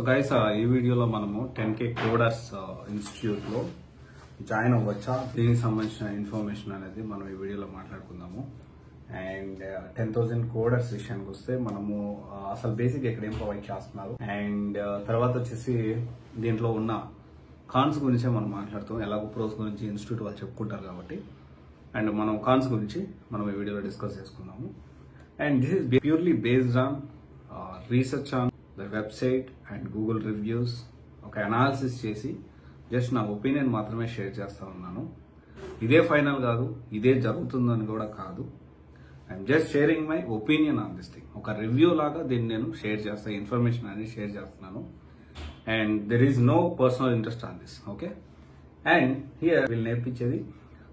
So guys ఈ వీడియోలో మనము 10K కోడర్స్ ఇన్స్టిట్యూట్ లో జాయిన్ అవ్వచ్చా, దీనికి సంబంధించిన ఇన్ఫర్మేషన్ అనేది మనం ఈ వీడియోలో మాట్లాడుకుందాము. అండ్ 10,000 కోడర్స్ విషయానికి వస్తే మనము అసలు బేసిక్ ఇక్కడ ఏం ప్రొవైడ్ చేస్తున్నారు అండ్ తర్వాత వచ్చేసి దీంట్లో ఉన్న కాన్స్ గురించే మనం మాట్లాడుతాం. ఎలాగో ప్రోస్ గురించి ఇన్స్టిట్యూట్ వాళ్ళు చెప్పుకుంటారు కాబట్టి, అండ్ మనం కాన్స్ గురించి మనం ఈ వీడియోలో డిస్కస్ చేసుకుందాము. And this is purely based on research on the website and Google reviews. ఒక అనాలిసిస్ చేసి జస్ట్ నా ఒపీనియన్ మాత్రమే షేర్ చేస్తా ఉన్నాను. ఇదే ఫైనల్ కాదు, ఇదే జరుగుతుందని కూడా కాదు. I'm just sharing my opinion on this thing. ఒక రివ్యూ లాగా దీన్ని నేను షేర్ చేస్తాను, ఇన్ఫర్మేషన్ అనేది షేర్ చేస్తున్నాను. And there is no personal interest on this. Okay, and here వీళ్ళు నేర్పించేది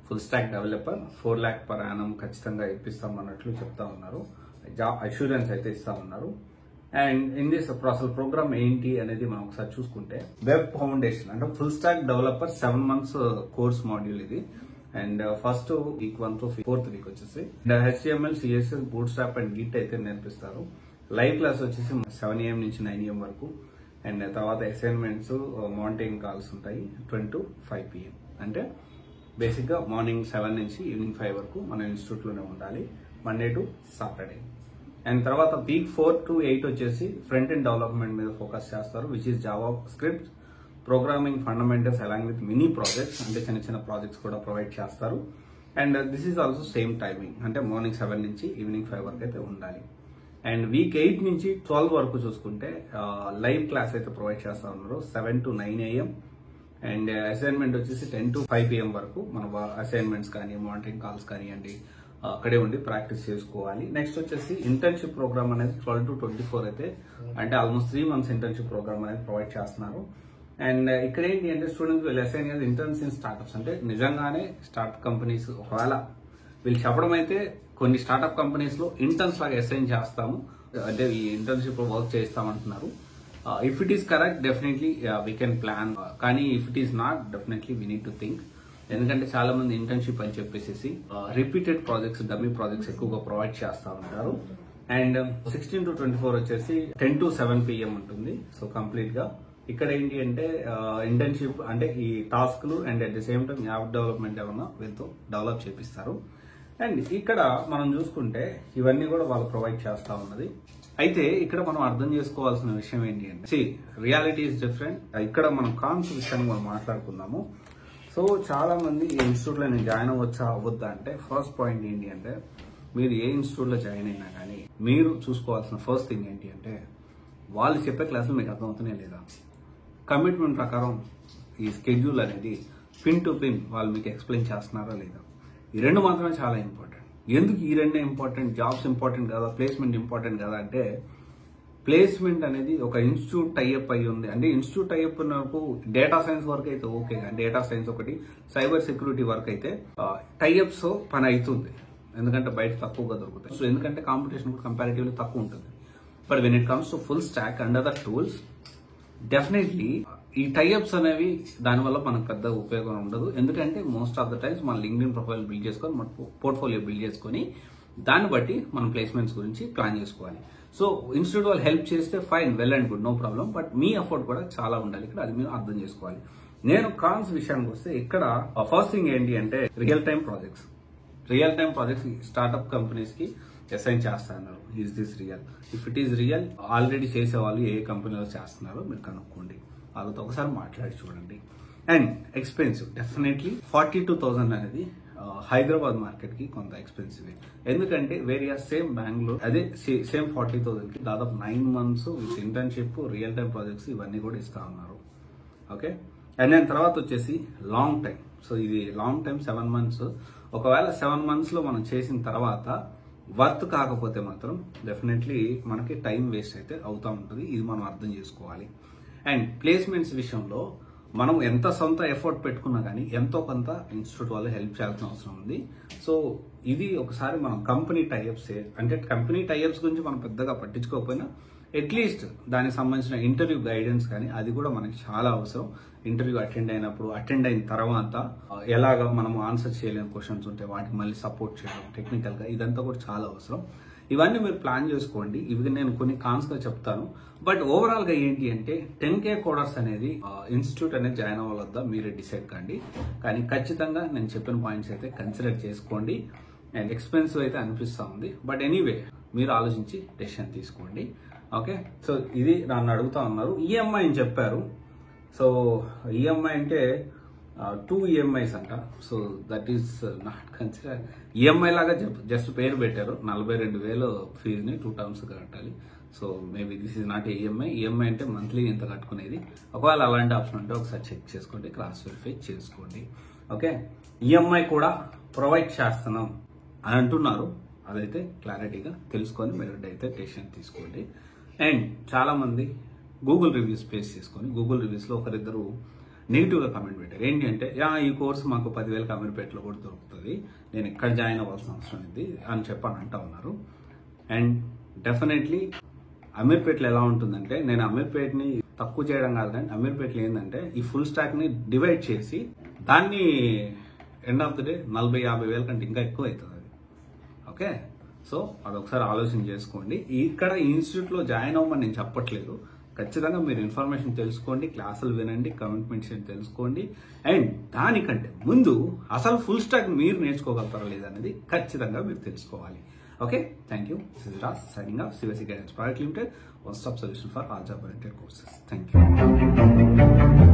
full stack developer 4 lakh per annum ఖచ్చితంగా ఇప్పిస్తాం అన్నట్లు చెప్తా ఉన్నారు. జాబ్ అష్యూరెన్స్ అయితే ఇస్తా ఉన్నారు. అండ్ ఇన్ దిస్ అసలు ప్రోగ్రామ్ ఏంటి అనేది మనం ఒకసారి చూసుకుంటే, వెబ్ ఫౌండేషన్ అంటే full stack developer 7 months course module ఇది. And first week 1 to 4th week వచ్చేసి HTML, CSS, bootstrap and git అయితే నేర్పిస్తారు. లైవ్ క్లాస్ వచ్చేసి 7 AM నుంచి 9 AM వరకు. అండ్ తర్వాత అసైన్మెంట్స్, మానిటరింగ్ కాల్స్ ఉంటాయి 10 to 5 PM. అంటే బేసిక్ గా మార్నింగ్ 7 నుంచి ఈవినింగ్ 5 వరకు మన ఇన్స్టిట్యూట్ లోనే ఉండాలి, మండే టు సాటర్డే. అండ్ తర్వాత వీక్ 4 to 8 వచ్చేసి ఫ్రంట్ ఎండ్ డెవలప్మెంట్ మీద ఫోకస్ చేస్తారు, which is Java script, programming fundamentals along with mini projects, అంటే చిన్న చిన్న ప్రాజెక్ట్స్ కూడా ప్రొవైడ్ చేస్తారు. And this is also same timing, అంటే మార్నింగ్ 7 నుంచి ఈవినింగ్ 5 వరకు అయితే ఉండాలి. అండ్ వీక్ 8 నుంచి 12 వరకు చూసుకుంటే లైవ్ క్లాస్ అయితే ప్రొవైడ్ చేస్తా ఉన్నారు 7 to 9 AM. అండ్ అసైన్మెంట్ వచ్చేసి 10 to 5 PM వరకు మన అసైన్మెంట్స్ కానీ మానిటరింగ్ కాల్స్ కానివ్వండి అక్కడే ఉండి ప్రాక్టీస్ చేసుకోవాలి. నెక్స్ట్ వచ్చేసి ఇంటర్న్షిప్ ప్రోగ్రామ్ అనేది 12 to 24 అయితే, అంటే ఆల్మోస్ట్ 3 months ఇంటర్న్షిప్ ప్రోగ్రామ్ అనేది ప్రొవైడ్ చేస్తున్నారు. అండ్ ఇక్కడ ఏంటి అంటే స్టూడెంట్స్ వీళ్ళు అసైన్ చేసి ఇంటర్న్స్ ఇన్ స్టార్ట్అప్స్, అంటే నిజంగానే స్టార్ట్అప్ కంపెనీస్, ఒకవేళ వీళ్ళు చెప్పడం అయితే కొన్ని స్టార్ట్అప్ కంపెనీస్ లో ఇంటర్న్స్ లాగా అసైన్ చేస్తాము, అంటే ఈ ఇంటర్న్షిప్ వర్క్ చేస్తామంటున్నారు. If it is correct definitely we can plan, కానీ if it is not definitely we need to think. ఎందుకంటే చాలా మంది ఇంటర్న్షిప్ అని చెప్పేసి రిపీటెడ్ ప్రాజెక్ట్స్, డమ్మీ ప్రాజెక్ట్స్ ఎక్కువగా ప్రొవైడ్ చేస్తా ఉంటారు. అండ్ 16 to 24 వచ్చేసి 10 to 7 PM ఉంటుంది. సో కంప్లీట్ గా ఇక్కడ ఏంటి అంటే ఇంటర్న్షిప్ అంటే ఈ టాస్క్లు and at the same time app development ఏమన్నా వీళ్ళతో డెవలప్ చేపిస్తారు. అండ్ ఇక్కడ మనం చూసుకుంటే ఇవన్నీ కూడా వాళ్ళు ప్రొవైడ్ చేస్తా ఉన్నది. అయితే ఇక్కడ మనం అర్థం చేసుకోవాల్సిన విషయం ఏంటి అంటే, రియాలిటీ ఇస్ డిఫరెంట్. ఇక్కడ మనం కాన్స్ విషయాన్ని మనం మాట్లాడుకుందాము. సో చాలా మంది ఈ ఇన్స్టిట్యూట్ లో నేను జాయిన్ అవ్వచ్చా అవ్వద్దా అంటే, ఫస్ట్ పాయింట్ ఏంటి అంటే, మీరు ఏ ఇన్స్టిట్యూట్ లో జాయిన్ అయినా కానీ మీరు చూసుకోవాల్సిన ఫస్ట్ థింగ్ ఏంటి అంటే, వాళ్ళు చెప్పే క్లాసులు మీకు అర్థమవుతున్నాయి లేదా, కమిట్మెంట్ ప్రకారం ఈ స్కెడ్యూల్ అనేది పిన్ టు పిన్ వాళ్ళు మీకు ఎక్స్ప్లెయిన్ చేస్తున్నారా లేదా. ఈ రెండు మాత్రమే చాలా ఇంపార్టెంట్. ఎందుకు ఈ రెండే ఇంపార్టెంట్, జాబ్స్ ఇంపార్టెంట్ కదా, ప్లేస్మెంట్ ఇంపార్టెంట్ కదా అంటే, ప్లేస్మెంట్ అనేది ఒక ఇన్స్టిట్యూట్ టైఅప్ అయ్యి ఉంది అంటే, ఇన్స్టిట్యూట్ టైఅప్ ఉన్నప్పుడు డేటా సైన్స్ వర్క్ అయితే ఓకే, కానీ డేటా సైన్స్ ఒకటి, సైబర్ సెక్యూరిటీ వర్క్ అయితే టైఅప్స్ పని అవుతుంది, ఎందుకంటే బయట తక్కువగా దొరుకుతాయి. సో ఎందుకంటే కాంపిటీషన్ కూడా కంపారిటివ్లీ తక్కువ ఉంటుంది. But when it comes to full stock and other tools, definitely ఈ టైఅప్స్ అనేవి దానివల్ల మనకు పెద్ద ఉపయోగం ఉండదు. ఎందుకంటే మోస్ట్ ఆఫ్ ద టైమ్స్ మన లింక్డ్ఇన్ ప్రొఫైల్ బిల్డ్ చేసుకొని, మన పోర్ట్ఫోలియో బిల్డ్ చేసుకొని, దాన్ని బట్టి మనం ప్లేస్మెంట్స్ గురించి ప్లాన్ చేసుకోవాలి. సో ఇన్స్టిట్యూట్ వాళ్ళు హెల్ప్ చేస్తే fine, well and good, no problem. But మీ ఎఫర్ట్ కూడా చాలా ఉండాలి ఇక్కడ, అది మీరు అర్థం చేసుకోవాలి. నేను కాన్స్ విషయానికి వస్తే, ఇక్కడ ఫస్ట్ థింగ్ ఏంటి అంటే, real time projects startup companies కి అసైన్ చేస్తున్నారు. Is this real? If it is real, already చేసేవాళ్ళు ఏ కంపెనీలో చేస్తున్నారో మీరు కనుక్కోండి, వాళ్ళతో ఒకసారి మాట్లాడి చూడండి. అండ్ ఎక్స్పెన్సివ్, డెఫినెట్లీ 42,000 అనేది హైదరాబాద్ మార్కెట్ కి కొంత ఎక్స్పెన్సివ్. ఎందుకంటే వేరియా సేమ్ బెంగళూరు అదే సేమ్ 40,000 కి దాదాపు 9 months with internship, real time projects ఇవన్నీ కూడా ఇస్తా ఉన్నారు. ఓకే, అండ్ దాని తర్వాత వచ్చేసి లాంగ్ టైం. సో ఇది లాంగ్ టైం 7 months. ఒకవేళ 7 months లో మనం చేసిన తర్వాత వర్త్ కాకపోతే మాత్రం డెఫినెట్లీ మనకి టైం వేస్ట్ అయితే అవుతా ఉంటుంది. ఇది మనం అర్థం చేసుకోవాలి. అండ్ ప్లేస్మెంట్స్ విషయంలో మనం ఎంత సొంత ఎఫర్ట్ పెట్టుకున్నా కానీ ఎంతో కొంత ఇన్స్టిట్యూట్ వాళ్ళు హెల్ప్ చేయాల్సిన అవసరం ఉంది. సో ఇది ఒకసారి మనం కంపెనీ టైఅప్స్, అంటే కంపెనీ టైఅప్స్ గురించి మనం పెద్దగా పట్టించుకోకపోయినా అట్లీస్ట్ దానికి సంబంధించిన ఇంటర్వ్యూ గైడెన్స్ కానీ అది కూడా మనకి చాలా అవసరం. ఇంటర్వ్యూ అటెండ్ అయిన తర్వాత ఎలాగ మనం ఆన్సర్ చేయలేని క్వశ్చన్స్ ఉంటే వాటికి మళ్ళీ సపోర్ట్ చేయడం టెక్నికల్ గా, ఇదంతా కూడా చాలా అవసరం. ఇవన్నీ మీరు ప్లాన్ చేసుకోండి. ఇవి నేను కొన్ని కాన్స్ గా చెప్తాను. బట్ ఓవరాల్ గా ఏంటి అంటే 10K కోడర్స్ అనేది ఇన్స్టిట్యూట్ అనేది జాయిన్ అవ్వవద్దా మీరే డిసైడ్ కండి. కానీ ఖచ్చితంగా నేను చెప్పిన పాయింట్స్ అయితే కన్సిడర్ చేసుకోండి. అండ్ ఎక్స్పెన్సివ్ అయితే అనిపిస్తూ ఉంది. బట్ ఎనీవే మీరు ఆలోచించి డెసిషన్ తీసుకోండి. ఓకే, సో ఇది నన్ను అడుగుతా ఉన్నారు. ఈఎంఐ అని చెప్పారు. సో ఈఎంఐ అంటే 2 EMIs అంట. So that is not consider EMI లాగా జస్ట్ పేరు పెట్టారు. 42,000 ఫీజుని 2 టర్మ్స్ కట్టాలి. So maybe this is not EMI. EMI అంటే మంత్లీ ఇంత కట్టుకునేది. ఒకవేళ అలాంటి ఆప్షన్ ఉంటే ఒకసారి చెక్ చేసుకోండి, క్రాస్ వెరిఫై చేసుకోండి. ఓకే, ఈఎంఐ కూడా ప్రొవైడ్ చేస్తున్నాం అని అంటున్నారు. అదైతే క్లారిటీగా తెలుసుకొని మీరు అయితే డెసిషన్ తీసుకోండి. అండ్ చాలా మంది గూగుల్ రివ్యూస్ బేస్ చేసుకొని గూగుల్ రివ్యూస్లో ఒకరిద్దరు నెగిటివ్గా కామెంట్ పెట్టారు. ఏంటి అంటే ఈ కోర్సు మాకు 10,000 అమీర్పేటలో కూడా దొరుకుతుంది, నేను ఎక్కడ జాయిన్ అవ్వాల్సిన అవసరం ఉంది అని చెప్పని అంటా ఉన్నారు. అండ్ డెఫినెట్లీ అమీర్పేటలో ఎలా ఉంటుందంటే, నేను అమీర్పేటని తక్కువ చేయడం కాదు, కానీ అమీర్పేటలో ఏంటంటే ఈ ఫుల్ స్టాక్ని డివైడ్ చేసి దాన్ని ఎండ్ ఆఫ్ ది డే 40,000-50,000 కంటే ఇంకా ఎక్కువ అవుతుంది అది. ఓకే, సో అదొకసారి ఆలోచన చేసుకోండి. ఇక్కడ ఇన్స్టిట్యూట్లో జాయిన్ అవ్వమని నేను చెప్పట్లేదు. ఖచ్చితంగా మీరు ఇన్ఫర్మేషన్ తెలుసుకోండి, క్లాసులు వినండి, కమిట్మెంట్స్ తెలుసుకోండి. అండ్ దానికంటే ముందు అసలు ఫుల్ స్టాక్ మీరు నేర్చుకోగలుగుతారా లేదనేది ఖచ్చితంగా మీరు తెలుసుకోవాలి. Okay, thank you. This is Raj signing off CVC Guidance Private Limited, one stop solution for all job oriented courses. Thank you.